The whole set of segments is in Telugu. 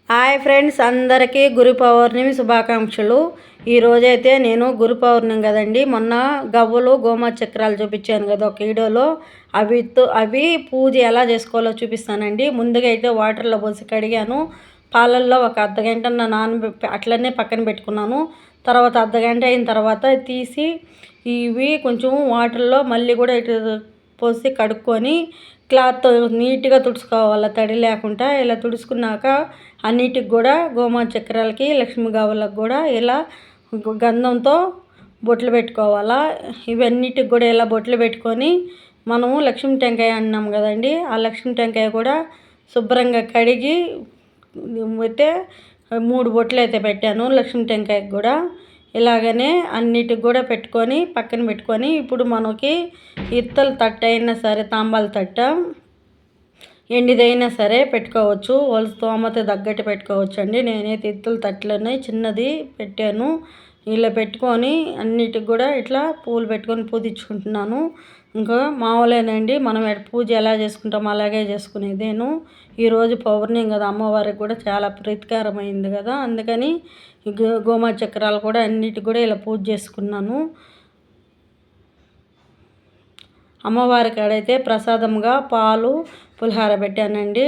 హాయ్ ఫ్రెండ్స్, అందరికీ గురు పౌర్ణమి శుభాకాంక్షలు. ఈరోజైతే నేను గురు పౌర్ణమి కదండి, మొన్న గవ్వలు గోమా చక్రాలు చూపించాను కదా ఒక వీడియోలో. అవి పూజ ఎలా చేసుకోవాలో చూపిస్తానండి. ముందుగా అయితే వాటర్లో పోసి కడిగాను. పాలల్లో ఒక అర్ధగంట అట్లనే పక్కన పెట్టుకున్నాను. తర్వాత అర్ధగంట అయిన తర్వాత తీసి ఇవి కొంచెం వాటర్లో మళ్ళీ కూడా ఇటు పోసి కడుక్కొని క్లాత్తో నీట్గా తుడుచుకోవాలి, తడి లేకుండా. ఇలా తుడుచుకున్నాక అన్నిటికి కూడా గోమా చక్రాలకి లక్ష్మీ గవ్వలకు కూడా ఇలా గంధంతో బొట్లు పెట్టుకోవాలా. ఇవన్నిటికి కూడా ఇలా బొట్లు పెట్టుకొని మనము లక్ష్మీ టెంకాయ అన్నాం కదండి, ఆ లక్ష్మీ టెంకాయ కూడా శుభ్రంగా కడిగి అయితే 3 బొట్లు అయితే పెట్టాను లక్ష్మీ టెంకాయకి కూడా. ఇలాగనే అన్నిటికి కూడా పెట్టుకొని పక్కన పెట్టుకొని, ఇప్పుడు మనకి ఇత్తలు తట్ట అయినా సరే, తాంబాల తట్ట ఎండిదైనా సరే పెట్టుకోవచ్చు, వాళ్ళ స్తోమత తగ్గట్టు పెట్టుకోవచ్చు అండి. నేనైతే ఇత్తల తట్లనే చిన్నది పెట్టాను. ఇలా పెట్టుకొని అన్నిటికి కూడా ఇట్లా పూలు పెట్టుకొని పూజించుకుంటున్నాను. ఇంకా మామూలేనండి, మనం పూజ ఎలా చేసుకుంటామో అలాగే చేసుకునేదేను. ఈరోజు పౌర్ణమి కదా, అమ్మవారికి కూడా చాలా ప్రీతికరమైంది కదా, అందుకని గోమా చక్రాలు కూడా అన్నిటికి కూడా ఇలా పూజ చేసుకున్నాను. అమ్మవారి కాడైతే ప్రసాదంగా పాలు పులిహార పెట్టానండి.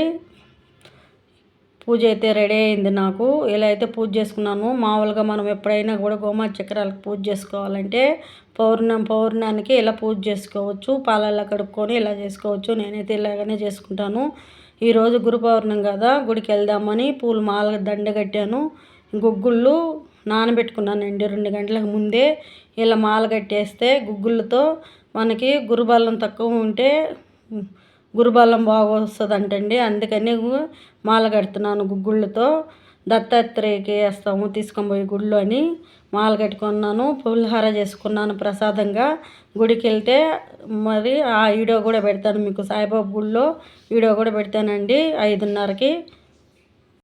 పూజ అయితే రెడీ అయింది నాకు. ఇలా అయితే పూజ చేసుకున్నాను. మామూలుగా మనం ఎప్పుడైనా కూడా గోమా చక్రాలకు పూజ చేసుకోవాలంటే పౌర్ణానికి ఇలా పూజ చేసుకోవచ్చు, పాలల్లో కడుక్కొని ఇలా చేసుకోవచ్చు. నేనైతే ఇలాగనే చేసుకుంటాను. ఈరోజు గురు పౌర్ణమి కదా, గుడికి వెళ్దామని పూలు మాల దండ కట్టాను. గుగ్గుళ్ళు నానబెట్టుకున్నానండి 2 గంటలకు ముందే. ఇలా మాల కట్టేస్తే గుగ్గుళ్ళతో మనకి గురుబలం తక్కువ ఉంటే గురుబలం బాగా వస్తుందంటండి. అందుకని మాల కడుతున్నాను గుగ్గుళ్ళతో. దత్తాత్రేయకి వేస్తాము తీసుకొని పోయి గుళ్ళు అని మాల కట్టుకున్నాను. పులిహార చేసుకున్నాను ప్రసాదంగా. గుడికి వెళ్తే మరి ఆ వీడియో కూడా పెడతాను మీకు, సాయిబాబా గుళ్ళో వీడియో కూడా పెడతానండి 5:30కి.